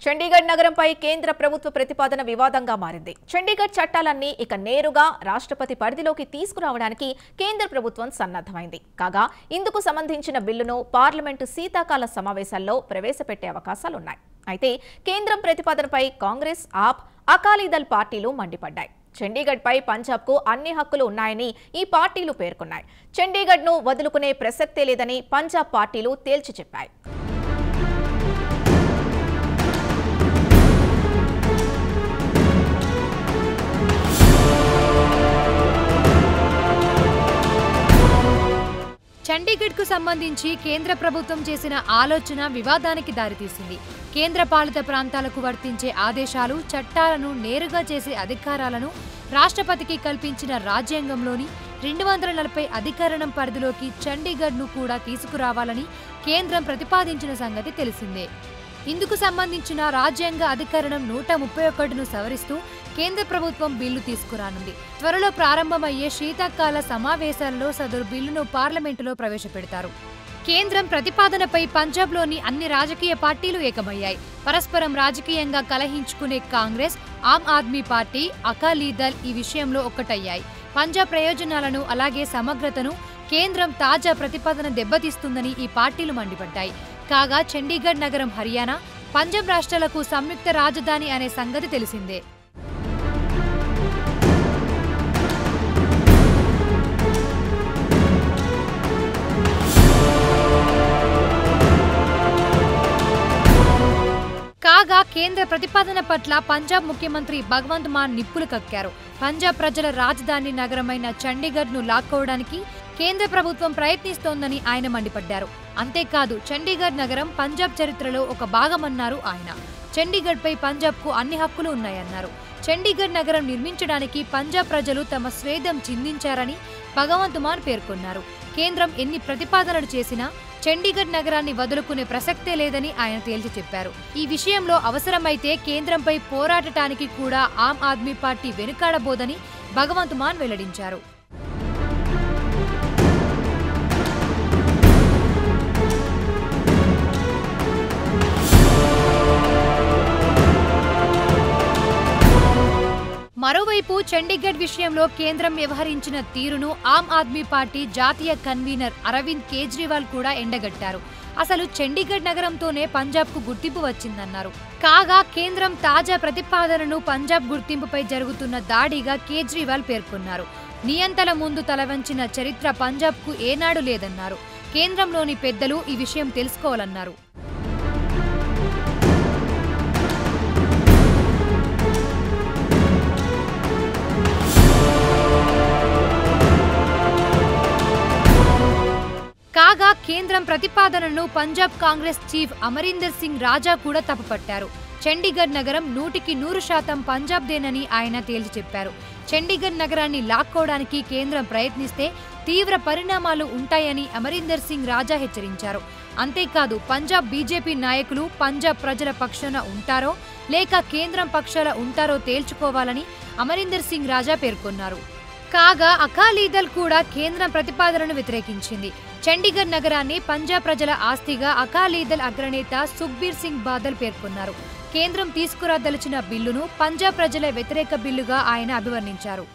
చండీగఢ్ నగరంపై కేంద్ర ప్రభుత్వ ప్రతిపాదన వివాదంగా మారింది. చండీగఢ్ చట్టాలన్నీ ఇక నేరుగా రాష్ట్రపతి పరిధిలోకి తీసుకురావడానికి కేంద్ర ప్రభుత్వం సన్నద్ధమైంది. కాగా ఇందుకు సంబంధించిన బిల్లును పార్లమెంటు శీతాకాల సమావేశాల్లో ప్రవేశపెట్టే అవకాశాలున్నాయి. అయితే కేంద్రం ప్రతిపాదనపై కాంగ్రెస్, ఆప్, అకాలీదళ్ పార్టీలు మండిపడ్డాయి. చండీగఢ్పై పంజాబ్కు అన్ని హక్కులు ఉన్నాయని ఈ పార్టీలు పేర్కొన్నాయి. చండీగఢ్ను వదులుకునే ప్రసక్తే లేదని పంజాబ్ పార్టీలు తేల్చి చెప్పాయి. చండీగఢ్కు సంబంధించి కేంద్ర ప్రభుత్వం చేసిన ఆలోచన వివాదానికి దారితీసింది. కేంద్ర పాలిత ప్రాంతాలకు వర్తించే ఆదేశాలు, చట్టాలను నేరుగా చేసే అధికారాలను రాష్ట్రపతికి కల్పించిన రాజ్యాంగంలోని 240 అధికరణం పరిధిలోకి చండీగఢ్ను కూడా తీసుకురావాలని కేంద్రం ప్రతిపాదించిన సంగతి తెలిసిందే. ఇందుకు సంబంధించిన రాజ్యాంగ అధికరణం 131ను సవరిస్తూ కేంద్ర ప్రభుత్వం బిల్లు తీసుకురానుంది. త్వరలో ప్రారంభమయ్యే శీతాకాల సమావేశాల్లో సదరు బిల్లును పార్లమెంటులో ప్రవేశపెడతారు. కేంద్రం ప్రతిపాదనపై పంజాబ్లోని అన్ని రాజకీయ పార్టీలు ఏకమయ్యాయి. పరస్పరం రాజకీయంగా కలహించుకునే కాంగ్రెస్, ఆమ్ ఆద్మీ పార్టీ, అకాలీదళ్ ఈ విషయంలో ఒక్కటయ్యాయి. పంజాబ్ ప్రయోజనాలను అలాగే సమగ్రతను కేంద్రం తాజా ప్రతిపాదన దెబ్బతీస్తుందని ఈ పార్టీలు మండిపడ్డాయి. కాగా చండీగఢ్ నగరం హర్యానా, పంజాబ్ రాష్ట్రాలకు సంయుక్త రాజధాని అనే సంగతి తెలిసిందే. కాగా కేంద్ర ప్రతిపాదన పట్ల పంజాబ్ ముఖ్యమంత్రి భగవంత్ మాన్ నిప్పులు కక్కారు. పంజాబ్ ప్రజల రాజధాని నగరమైన చండీగఢ్ను లాక్కోవడానికి కేంద్ర ప్రభుత్వం ప్రయత్నిస్తోందని ఆయన మండిపడ్డారు. అంతేకాదు చండీగఢ్ నగరం పంజాబ్ చరిత్రలో ఒక భాగమన్నారు ఆయన. చండీగఢ్పై పంజాబ్కు అన్ని హక్కులు ఉన్నాయన్నారు. చండీగఢ్ నగరం నిర్మించడానికి పంజాబ్ ప్రజలు తమ స్వేదం చిందించారని భగవంత్ మాన్ పేర్కొన్నారు. కేంద్రం ఎన్ని ప్రతిపాదనలు చేసినా చండీగఢ్ నగరాన్ని వదులుకునే ప్రసక్తే లేదని ఆయన తేల్చి చెప్పారు. ఈ విషయంలో అవసరమైతే కేంద్రంపై పోరాడటానికి కూడా ఆమ్ ఆద్మీ పార్టీ వెనుకాడబోదని భగవంత్ మాన్ వెల్లడించారు. మరోవైపు చండీగఢ్ విషయంలో కేంద్రం వ్యవహరించిన తీరును ఆమ్ ఆద్మీ పార్టీ జాతీయ కన్వీనర్ అరవింద్ కేజ్రీవాల్ కూడా ఎండగట్టారు. అసలు చండీగఢ్ నగరంతోనే పంజాబ్కు గుర్తింపు వచ్చిందన్నారు. కాగా కేంద్రం తాజా ప్రతిపాదనను పంజాబ్ గుర్తింపుపై జరుగుతున్న దాడిగా కేజ్రీవాల్ పేర్కొన్నారు. నియంతల ముందు తలవంచిన చరిత్ర పంజాబ్కు ఏనాడు లేదన్నారు. కేంద్రంలోని పెద్దలు ఈ విషయం తెలుసుకోవాలన్నారు. కాగా కేంద్రం ప్రతిపాదనను పంజాబ్ కాంగ్రెస్ చీఫ్ అమరీందర్ సింగ్ రాజా కూడా తప్పుపట్టారు. చండీగఢ్ నగరం 100% పంజాబ్దేనని ఆయన తేల్చి చెప్పారు. చండీగఢ్ నగరాన్ని లాక్కోవడానికి కేంద్రం ప్రయత్నిస్తే తీవ్ర పరిణామాలు ఉంటాయని అమరీందర్ సింగ్ రాజా హెచ్చరించారు. అంతేకాదు పంజాబ్ బీజేపీ నాయకులు పంజాబ్ ప్రజల పక్షాన ఉంటారో లేక కేంద్రం పక్షాన ఉంటారో తేల్చుకోవాలని అమరీందర్ సింగ్ రాజా పేర్కొన్నారు. కాగా అకాలీదళ్ కూడా కేంద్రం ప్రతిపాదనను వ్యతిరేకించింది. చండీగఢ్ నగరాన్ని పంజాబ్ ప్రజల ఆస్తిగా అకాలీదళ్ అగ్రనేత సుఖ్బీర్ సింగ్ బాదల్ పేర్కొన్నారు. కేంద్రం తీసుకురాదలిచిన బిల్లును పంజాబ్ ప్రజల వ్యతిరేక బిల్లుగా ఆయన అభివర్ణించారు.